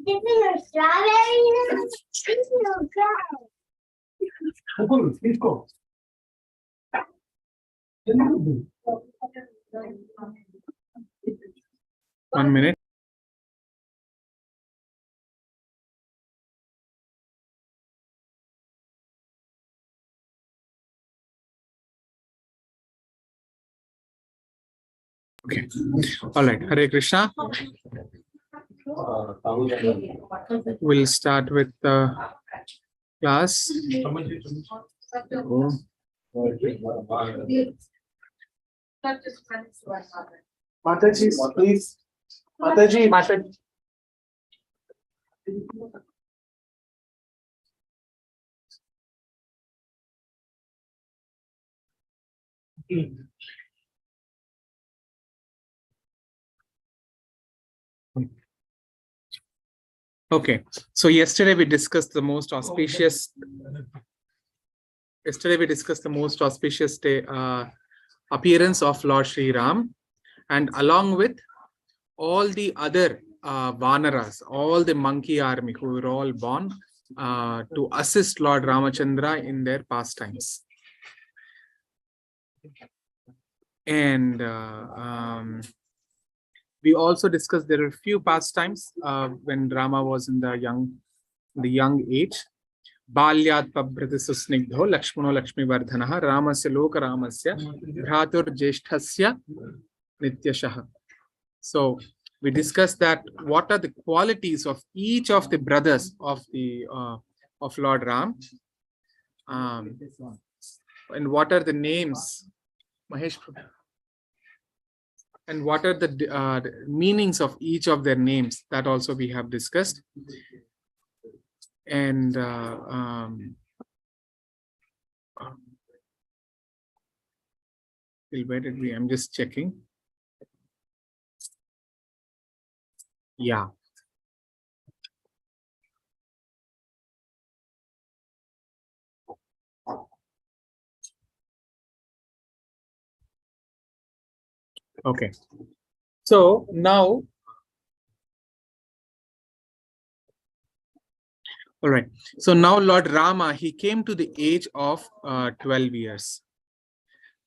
1 minute. Okay. All right. Hare Krishna. We'll start with the class. Mataji, please. Mataji, Mataji. Okay, so yesterday we discussed the most auspicious. Yesterday we discussed the most auspicious day, appearance of Lord Sri Ram, and along with all the other Vanaras, all the monkey army who were all born to assist Lord Ramachandra in their pastimes. And we also discussed there are few pastimes when Rama was in the young age. Balyat Pabhrati Susnigdho Lakshmano Lakshmi Vardhanaha Ramasya Loka Ramasya Bhratur Jeshthasya Nityashaha. So we discussed that what are the qualities of each of the brothers of the of Lord Ram, and what are the names, Mahesh, and what are the meanings of each of their names. That also we have discussed. And where did we? I'm just checking. Yeah. Okay. So now, all right. So now Lord Rama, he came to the age of 12 years.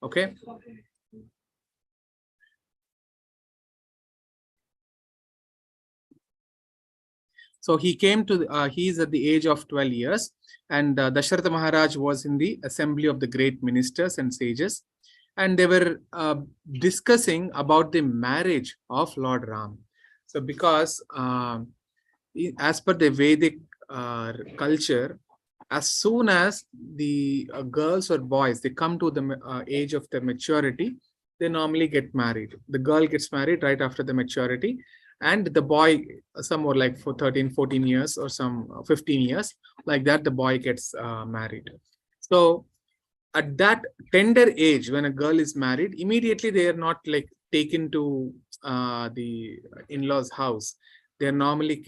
Okay. So he came to, he's at the age of 12 years, and Dasharatha Maharaj was in the assembly of the great ministers and sages, and they were discussing about the marriage of Lord Ram. So because as per the Vedic culture, as soon as the girls or boys, they come to the age of the maturity, they normally get married. The girl gets married right after the maturity, and the boy, some more like for 13, 14 years or some 15 years, like that, the boy gets married. So at that tender age, when a girl is married, immediately they are not like taken to the in-laws' house. They are normally,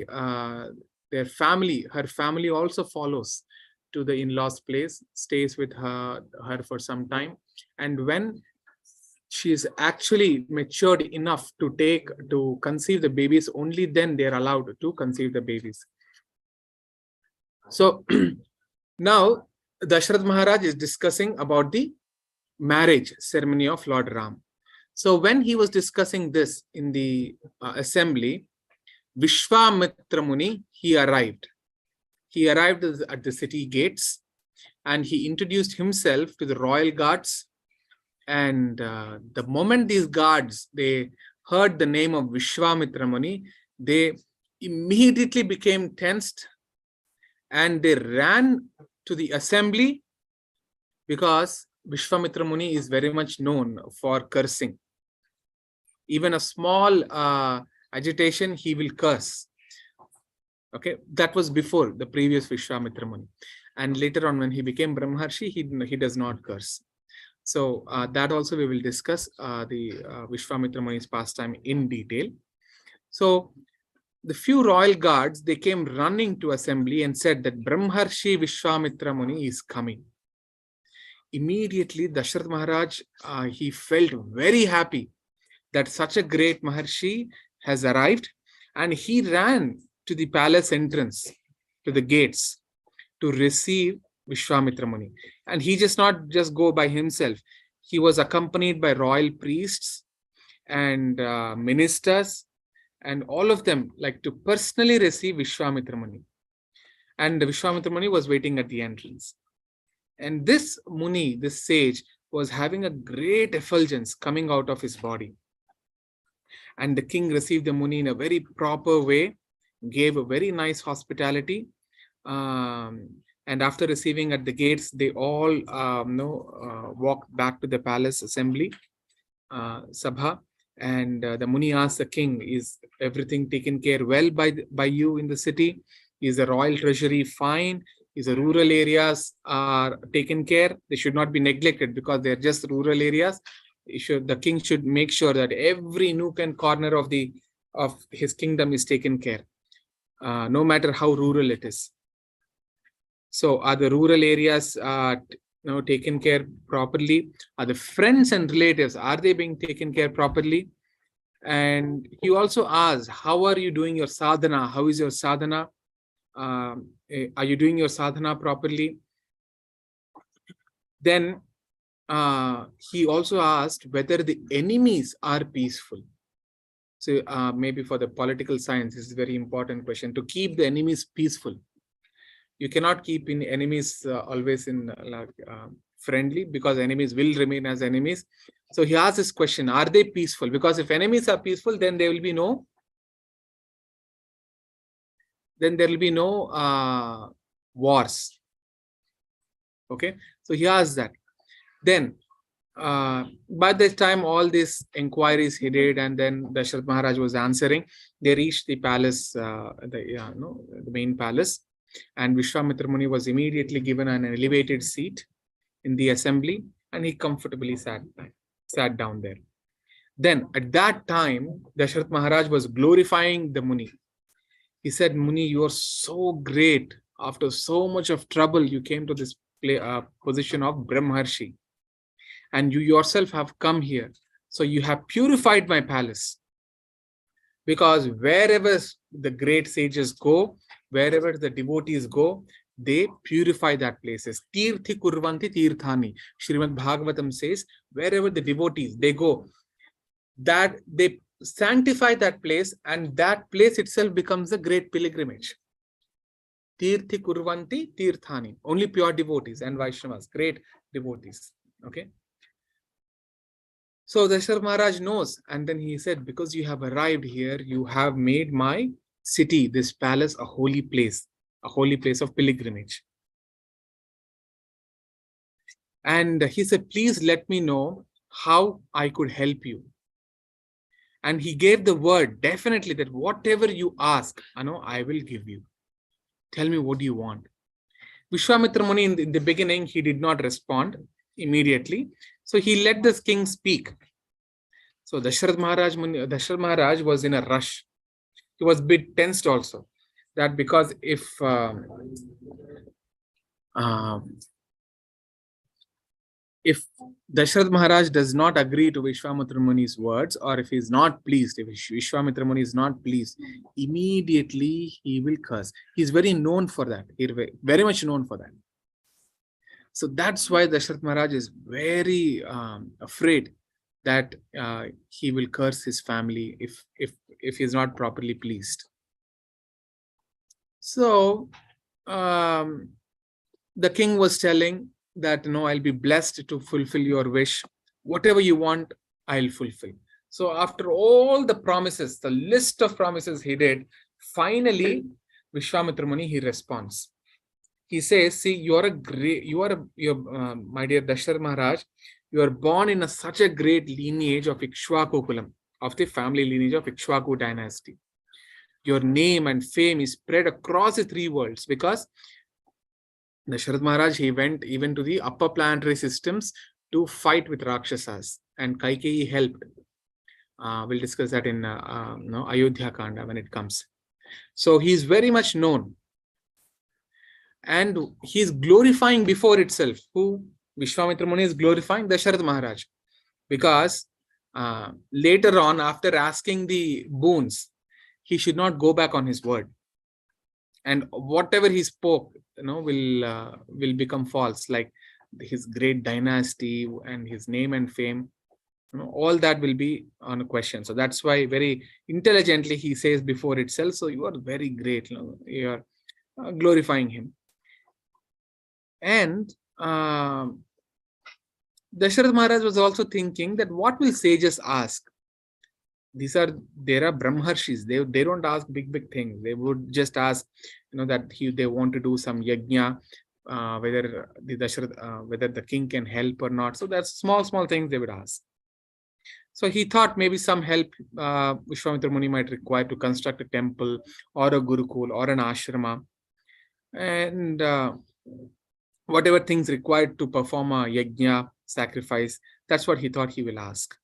their family, her family also follows to the in-laws' place, stays with her for some time. And when she is actually matured enough to conceive the babies, only then they are allowed to conceive the babies. So now Dasharath Maharaj is discussing about the marriage ceremony of Lord Ram. So when he was discussing this in the assembly, Vishwamitra Muni, he arrived. He arrived at the city gates, and he introduced himself to the royal guards. And the moment these guards, they heard the name of Vishwamitra Muni, they immediately became tensed, and they ran to the assembly, because Vishwamitra Muni is very much known for cursing. Even a small agitation, he will curse. Okay, that was before the previous Vishwamitra Muni. And later on, when he became Brahmarshi, he does not curse. So that also we will discuss the Vishwamitra Muni's pastime in detail. So the few royal guards, they came running to assembly and said that Brahmarshi Vishwamitra Muni is coming. Immediately, Dasharath Maharaj, he felt very happy that such a great Maharshi has arrived, and he ran to the palace entrance, to the gates, to receive Vishwamitra Muni. And he just not just go by himself. He was accompanied by royal priests and ministers, and all of them like to personally receive Vishwamitra Muni. And Vishwamitra Muni was waiting at the entrance. And this Muni, this sage, was having a great effulgence coming out of his body. And the king received the Muni in a very proper way, gave a very nice hospitality. And after receiving at the gates, they all walked back to the palace assembly, Sabha. And the Muni asked the king, is everything taken care well by you in the city? Is the royal treasury fine? Is the rural areas are taken care? They should not be neglected because they're just rural areas. The king should make sure that every nook and corner of his kingdom is taken care, no matter how rural it is. So are the rural areas taken care properly? Are the friends and relatives, are they being taken care properly? And he also asked, how are you doing your sadhana? How is your sadhana? Are you doing your sadhana properly? Then he also asked whether the enemies are peaceful. So maybe for the political science, this is a very important question, to keep the enemies peaceful. You cannot keep enemies always in friendly, because enemies will remain as enemies. So he asked this question, are they peaceful? Because if enemies are peaceful, then there will be no wars. Okay, so he asked that. Then by this time, all these inquiries he did, and then Dashrath Maharaj was answering. They reached the palace, the main palace, and Vishwamitra Muni was immediately given an elevated seat in the assembly, and he comfortably sat down there. Then at that time, Dashrath Maharaj was glorifying the Muni. He said, Muni, you are so great. After so much of trouble, you came to this position of Brahmarshi. And you yourself have come here. So you have purified my palace. Because wherever the great sages go, wherever the devotees go, they purify that places. Tirthi kurvanti tirthani. Srimad Bhagavatam says, wherever the devotees, they go, that they sanctify that place, and that place itself becomes a great pilgrimage. Tirthi kurvanti tirthani. Only pure devotees and Vaishnavas, great devotees. Okay. So Dashrath Maharaj knows, and then he said, because you have arrived here, you have made my city, this palace, a holy place of pilgrimage. And he said, please let me know how I could help you. And he gave the word, definitely, that whatever you ask, I will give you. Tell me, what do you want? Vishwamitra Muni, in the beginning, he did not respond immediately. So he let the king speak. So Dashrath Maharaj was in a rush. He was a bit tensed also. That because if Dashrath Maharaj does not agree to Vishwamitra Muni's words, or if he is not pleased, if Vishwamitra Muni is not pleased, immediately he will curse. He is very known for that. He is very much known for that. So that's why Dashrath Maharaj is very afraid that he will curse his family if he is not properly pleased. So the king was telling that, no, I'll be blessed to fulfill your wish. Whatever you want, I'll fulfill. So after all the promises, the list of promises he did, finally, Vishwamitra Muni, he responds. He says, see, my dear Dashrath Maharaj, you are born in such a great lineage of Ikshvaku Kulam, of the family lineage of Ikshvaku dynasty. Your name and fame is spread across the three worlds, because Dashrath Maharaj, he went even to the upper planetary systems to fight with Rakshasas, and Kaikeyi helped. We'll discuss that in Ayodhya Kanda when it comes. So he is very much known. And he is glorifying before itself. Who? Vishwamitra Muni is glorifying Dashrath Maharaj. Because later on, after asking the boons, he should not go back on his word. and whatever he spoke, will become false, like his great dynasty and his name and fame. All that will be on a question. So that's why very intelligently he says before itself, so you are very great, you are glorifying him. And Dasharath Maharaj was also thinking that what will sages ask? There are brahmarshis. They don't ask big things. They would just ask, that they want to do some yajna, whether whether the king can help or not. So that's small things they would ask. So he thought maybe some help Vishwamitra Muni might require to construct a temple or a gurukul or an ashrama, and whatever things required to perform a yajna, sacrifice. That's what he thought he will ask.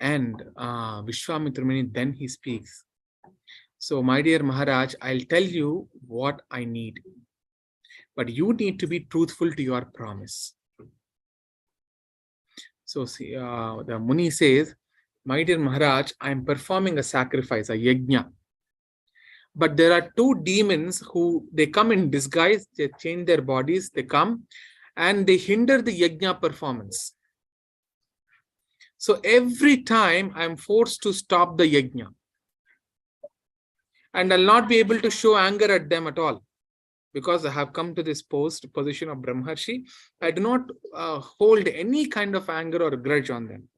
And Vishwamitra Muni, then he speaks. So, my dear Maharaj, I'll tell you what I need, but you need to be truthful to your promise. So, see, the Muni says, my dear Maharaj, I am performing a sacrifice, a yajna. But there are two demons who, they come in disguise, they change their bodies, they come and they hinder the yajna performance. So every time I'm forced to stop the yajna, and I'll not be able to show anger at them at all, because I have come to this position of Brahmarshi. I do not hold any kind of anger or grudge on them.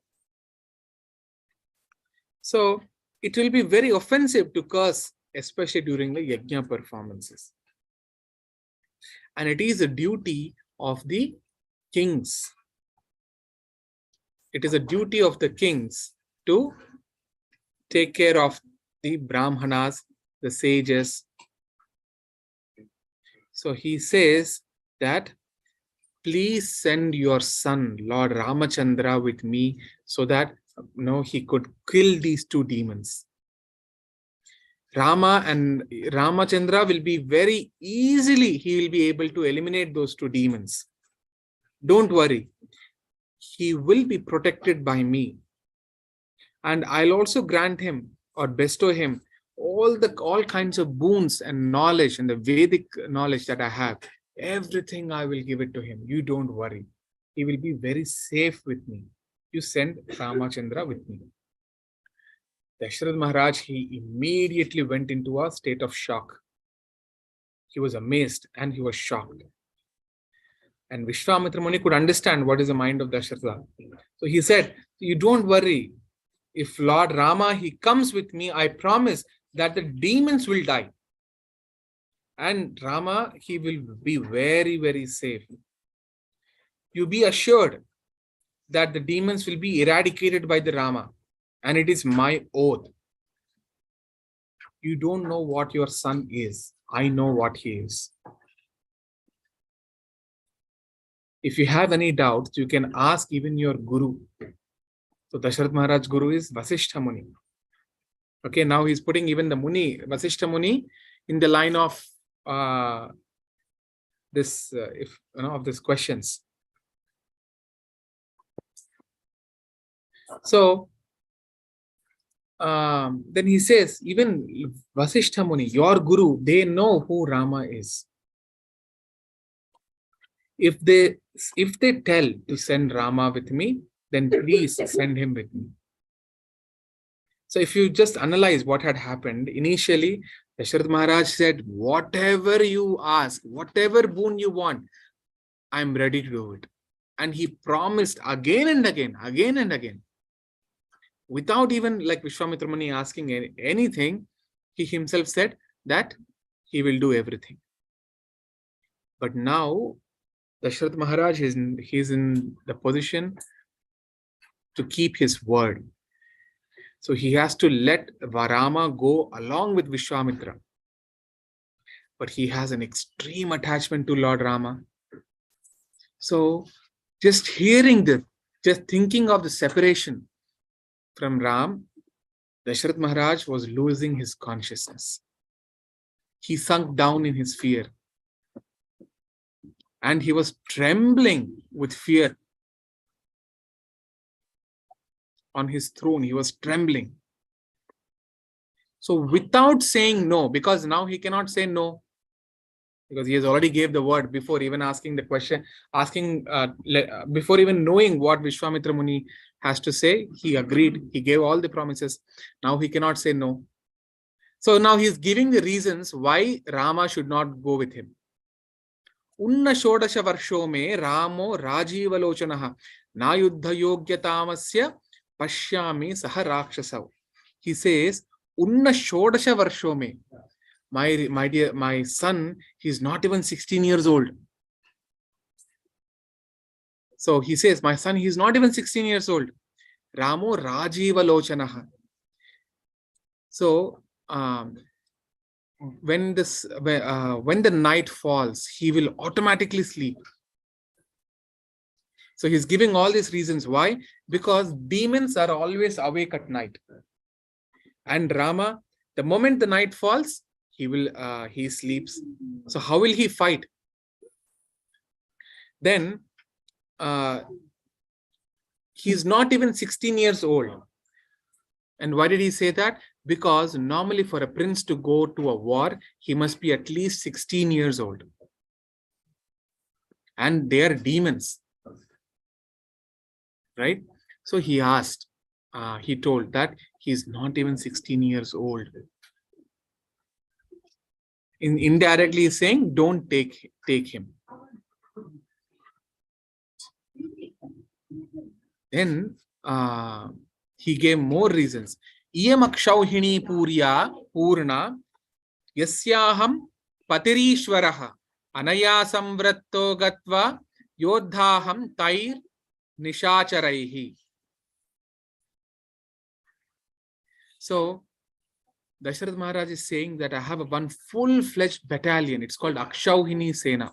So it will be very offensive to curse, especially during the yajna performances. And it is a duty of the kings. It is a duty of the kings to take care of the Brahmanas, the sages. So he says that, please send your son, Lord Ramachandra, with me, so that he could kill these two demons. Rama and Ramachandra will be very easily, he will be able to eliminate those two demons. Don't worry. He will be protected by me. And I'll also grant him or bestow him all kinds of boons and knowledge and the Vedic knowledge that I have. Everything I will give it to him. You don't worry. He will be very safe with me. You send Ramachandra with me. Dasharath Maharaj, he immediately went into a state of shock. He was amazed and he was shocked. And Vishwamitra Muni could understand what is the mind of Dasharatha. So he said, you don't worry. If Lord Rama, he comes with me, I promise that the demons will die. And Rama, he will be very, very safe. You be assured that the demons will be eradicated by the Rama. And it is my oath. You don't know what your son is. I know what he is. If you have any doubts, you can ask even your guru. So Dasharath Maharaj guru is Vasishtha Muni. Okay, now he's putting even the Muni, Vasishtha Muni, in the line of this questions. So then he says, even Vasishtha Muni, your guru, they know who Rama is. If they tell to send Rama with me, then please send him with me. So if you just analyze what had happened, initially, Dasharath Maharaj said, whatever you ask, whatever boon you want, I'm ready to do it. And he promised again and again. Without even like Vishwamitra Muni asking anything, he himself said that he will do everything. But now, Dasharath Maharaj, he's in the position to keep his word. So he has to let Rama go along with Vishwamitra. But he has an extreme attachment to Lord Rama. So just hearing this, just thinking of the separation from Ram, Dasharath Maharaj was losing his consciousness. He sunk down in his fear. And he was trembling with fear. On his throne, he was trembling. So without saying no, because now he cannot say no, because he has already gave the word before even asking the question, before even knowing what Vishwamitra Muni has to say, he agreed, he gave all the promises. Now he cannot say no. So now he's giving the reasons why Rama should not go with him. Unna shodasha varsho me Ramo Rajivalochanaha na yuddha yogyatamasya pashyami saha rakshasav. He says, Unna shodasha varsho me. My son, he's not even 16 years old. So he says, my son, he's not even 16 years old. Ramo Rajivalochanaha. So when the night falls, he will automatically sleep. So he's giving all these reasons. Why? Because demons are always awake at night. And Rama, the moment the night falls, he sleeps. So how will he fight? Then he's not even 16 years old. And why did he say that? Because normally for a prince to go to a war, he must be at least 16 years old. And they are demons. Right? So he asked, he told that he's not even 16 years old. Indirectly saying, don't take him. Then he gave more reasons. Iyam akshauhini purna yasyaham patirishwaraha anaya samvratto gatva yodhaham tair nishacharaihi. So Dasharath Maharaj is saying that I have one full-fledged battalion. It's called Akshauhini Sena.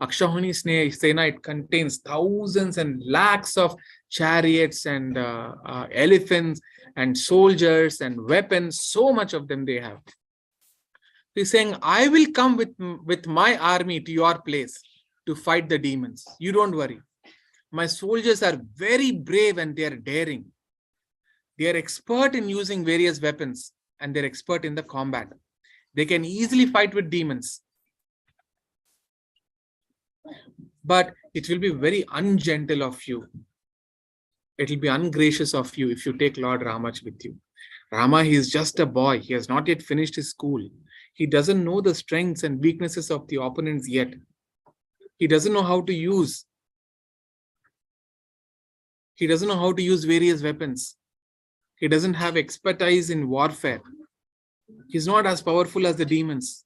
Akshauhini Sena, it contains thousands and lakhs of chariots and elephants and soldiers and weapons. So much of them they have. He's saying, I will come with my army to your place to fight the demons. You don't worry. My soldiers are very brave and they are daring. They are expert in using various weapons and they're expert in the combat. They can easily fight with demons. But it will be very ungentle of you. It will be ungracious of you if you take Lord Rama with you. Rama, he is just a boy. He has not yet finished his school. He doesn't know the strengths and weaknesses of the opponents yet. He doesn't know how to use. He doesn't know how to use various weapons. He doesn't have expertise in warfare. He's not as powerful as the demons.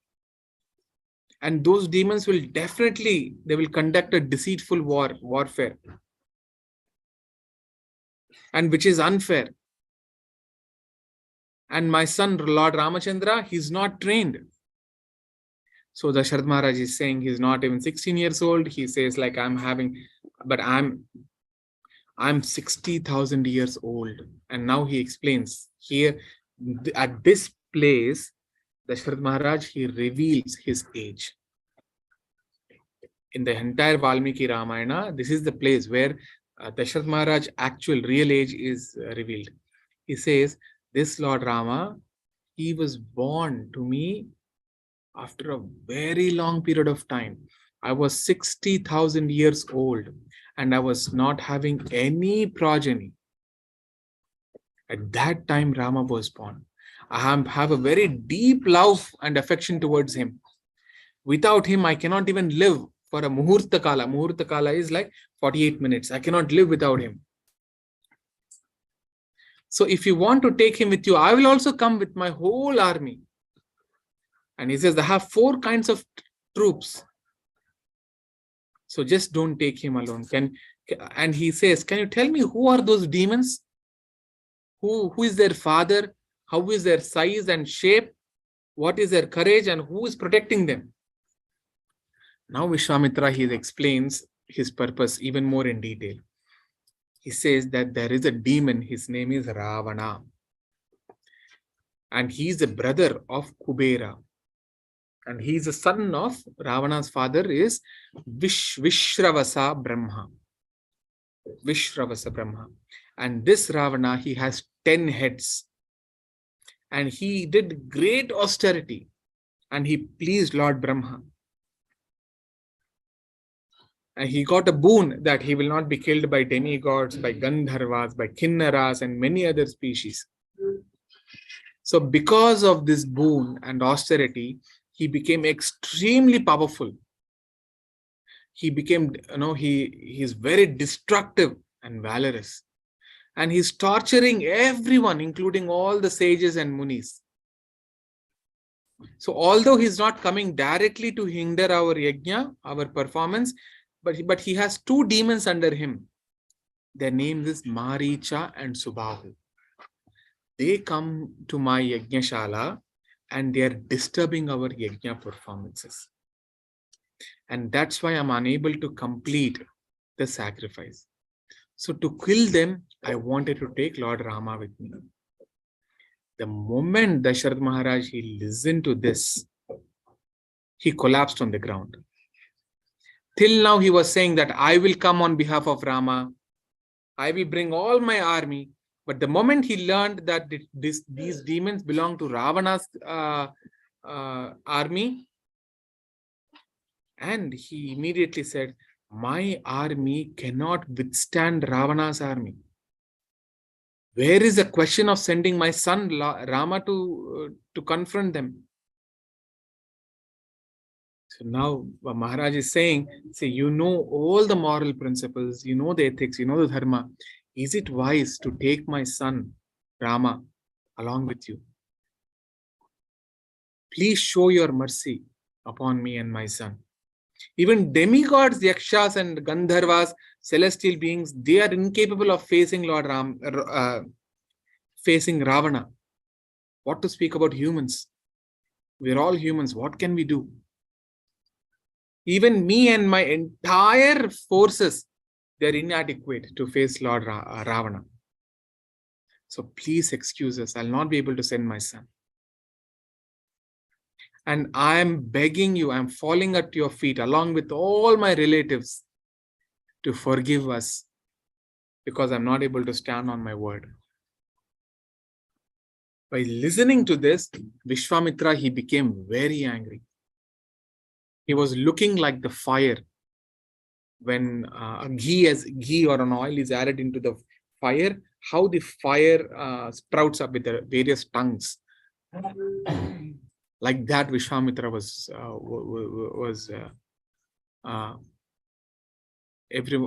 And those demons will definitely, they will conduct a deceitful warfare. And which is unfair. And my son, Lord Ramachandra, he's not trained. So Dasharath Maharaj is saying he's not even 16 years old. He says like I'm 60,000 years old. And now he explains here at this place, Dasharath Maharaj, he reveals his age. In the entire Valmiki Ramayana, this is the place where Dasharath Maharaj's actual real age is revealed. He says, this Lord Rama, he was born to me after a very long period of time. I was 60,000 years old and I was not having any progeny. At that time, Rama was born. I have a very deep love and affection towards him. Without him, I cannot even live for a Muhurta Kala. Muhurta Kala is like 48 minutes. I cannot live without him. So if you want to take him with you, I will also come with my whole army. And he says, I have 4 kinds of troops. So just don't take him alone. And he says, can you tell me who are those demons? Who is their father? How is their size and shape? What is their courage and who is protecting them? Now Vishwamitra, he explains his purpose even more in detail. He says that there is a demon, his name is Ravana. And he is a brother of Kubera. And he is the son of Ravana's father is Vishravasa Brahma. Vishravasa Brahma. And this Ravana, he has 10 heads. and he did great austerity, and he pleased Lord Brahma. And he got a boon that he will not be killed by demigods, by Gandharvas, by Kinnaras, and many other species. So because of this boon and austerity, he became extremely powerful. He became, he's very destructive and valorous. And he's torturing everyone, including all the sages and munis. So although he's not coming directly to hinder our yajna, our performance, but he has two demons under him. Their names is Maricha and Subahu. They come to my yajna and they are disturbing our yajna performances. And that's why I'm unable to complete the sacrifice. So to kill them, I wanted to take Lord Rama with me. The moment Dasharath Maharaj, he listened to this, he collapsed on the ground. Till now, he was saying that I will come on behalf of Rama. I will bring all my army. But the moment he learned that these demons belong to Ravana's army, and he immediately said, my army cannot withstand Ravana's army. Where is the question of sending my son Rama to confront them? So now Maharaj is saying, say, you know all the moral principles, you know the ethics, you know the dharma. Is it wise to take my son Rama along with you? Please show your mercy upon me and my son. Even demigods, yakshas and gandharvas, celestial beings, they are incapable of facing Lord Ram, facing Ravana. What to speak about humans? We're all humans. What can we do? Even me and my entire forces, they're inadequate to face Lord Ravana. So please excuse us. I'll not be able to send my son. And I'm begging you, I'm falling at your feet along with all my relatives to forgive us because I'm not able to stand on my word. By listening to this, Vishwamitra, he became very angry. He was looking like the fire when ghee or an oil is added into the fire, how the fire sprouts up with the various tongues. Like that, Vishwamitra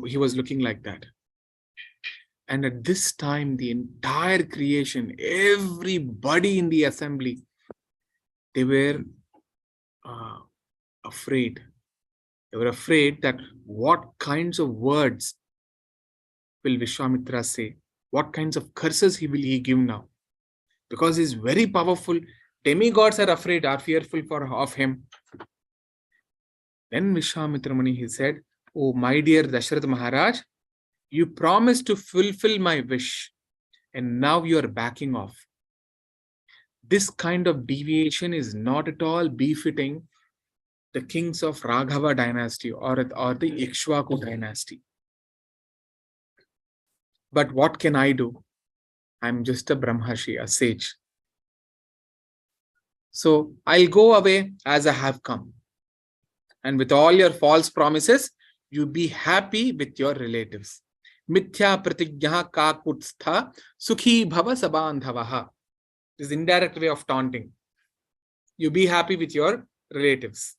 he was looking like that. And at this time, the entire creation, everybody in the assembly, they were afraid. They were afraid that what kinds of words will Vishwamitra say? What kinds of curses will he give now? Because he's very powerful. Demigods are afraid, are fearful of him. Then Vishwamitra Muni, he said, oh, my dear Dasharath Maharaj, you promised to fulfill my wish, and now you are backing off. This kind of deviation is not at all befitting the kings of Raghava dynasty or the Ikshvaku dynasty. But what can I do? I'm just a Brahmashi, a sage. So I'll go away as I have come. And with all your false promises, you be happy with your relatives. Mithya pratigyaha kakutstha sukhi bhava sabandhavaha. This is indirect way of taunting. You be happy with your relatives.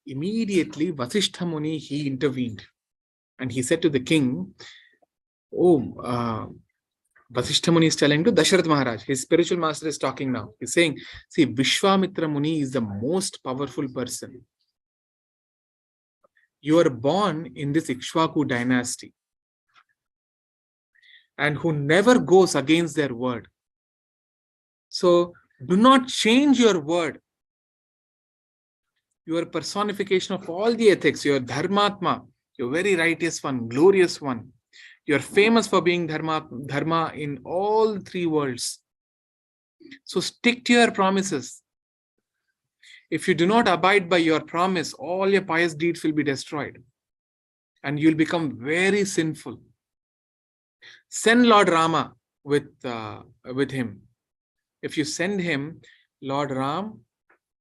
Immediately, Vasishtha Muni, he intervened. And he said to the king, Vasishtha Muni is telling to Dasharath Maharaj, his spiritual master is talking now. He's saying, see, Vishwamitra Muni is the most powerful person. You are born in this Ikshvaku dynasty and who never goes against their word. So do not change your word. You are a personification of all the ethics. You are Dharmatma. You're very righteous one, glorious one. You're famous for being Dharma in all three worlds. So stick to your promises. If you do not abide by your promise, all your pious deeds will be destroyed. And you'll become very sinful. Send Lord Rama with him. If you send him, Lord Ram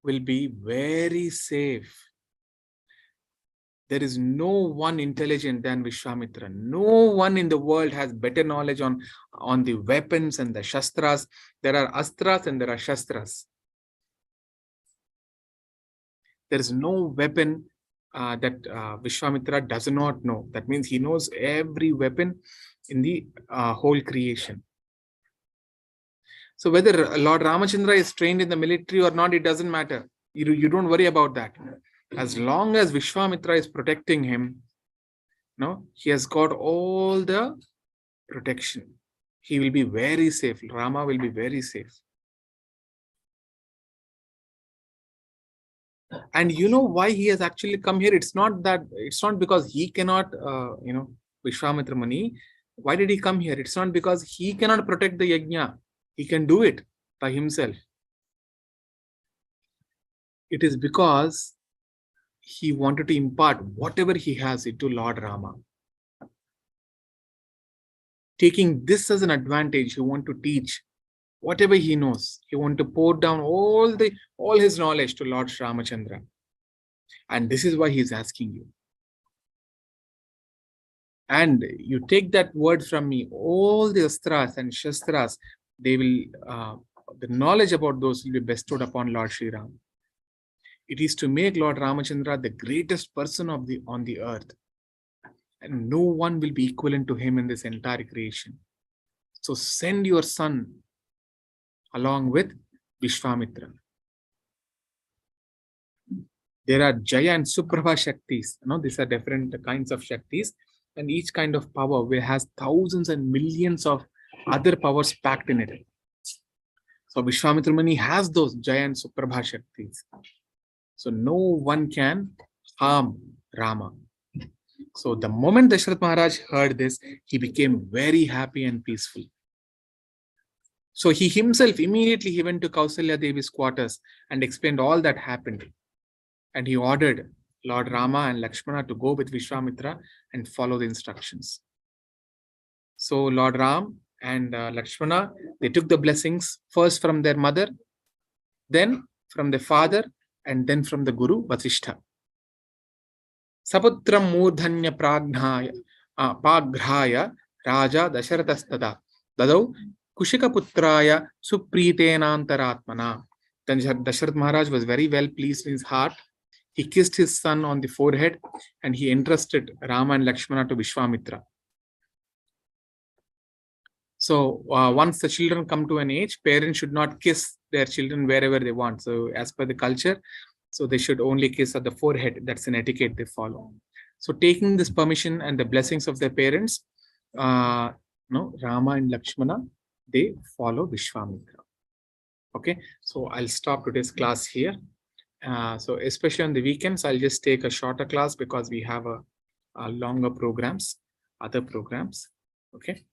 will be very safe. There is no one intelligent than Vishwamitra. No one in the world has better knowledge on the weapons and the shastras. There are astras and there are shastras. There is no weapon that Vishwamitra does not know. That means he knows every weapon in the whole creation. So whether Lord Ramachandra is trained in the military or not, it doesn't matter. You don't worry about that. As long as Vishwamitra is protecting him, he has got all the protection. He will be very safe. Rama will be very safe. And you know why he has actually come here? It's not because he cannot, Vishwamitra Muni. Why did he come here? It's not because he cannot protect the yajna. He can do it by himself. It is because he wanted to impart whatever he has into Lord Rama. Taking this as an advantage, he wants to teach whatever he knows. He wants to pour down all his knowledge to Lord Ramachandra. And this is why he is asking you. And you take that word from me, all the astras and shastras, they will, the knowledge about those will be bestowed upon Lord Sri Ram. It is to make Lord Ramachandra the greatest person on the earth. And no one will be equivalent to him in this entire creation. So send your son along with Vishwamitra. There are Jaya and Suprabha Shaktis. These are different kinds of Shaktis. And each kind of power has thousands and millions of other powers packed in it. So Vishwamitra Muni has those Jaya and Suprabha Shaktis. So no one can harm Rama. So the moment Dashrath Maharaj heard this, he became very happy and peaceful. So he himself immediately went to Kausalya Devi's quarters and explained all that happened. And he ordered Lord Rama and Lakshmana to go with Vishwamitra and follow the instructions. So Lord Ram and Lakshmana, they took the blessings first from their mother, then from the father, and then from the Guru Vasishtha. Saputram Murdhanya Pagrhaya Raja Dasharathastada Dadau Kushika Putraya Supritenantaratmana. Then Dasharath Maharaj was very well pleased in his heart. He kissed his son on the forehead and he entrusted Rama and Lakshmana to Vishwamitra. So once the children come to an age, parents should not kiss their children wherever they want. So as per the culture, so they should only kiss at the forehead. That's an etiquette they follow. So taking this permission and the blessings of their parents, Rama and Lakshmana, they follow Vishwamitra. Okay, so I'll stop today's class here. So especially on the weekends, I'll just take a shorter class because we have a longer programs, other programs. Okay.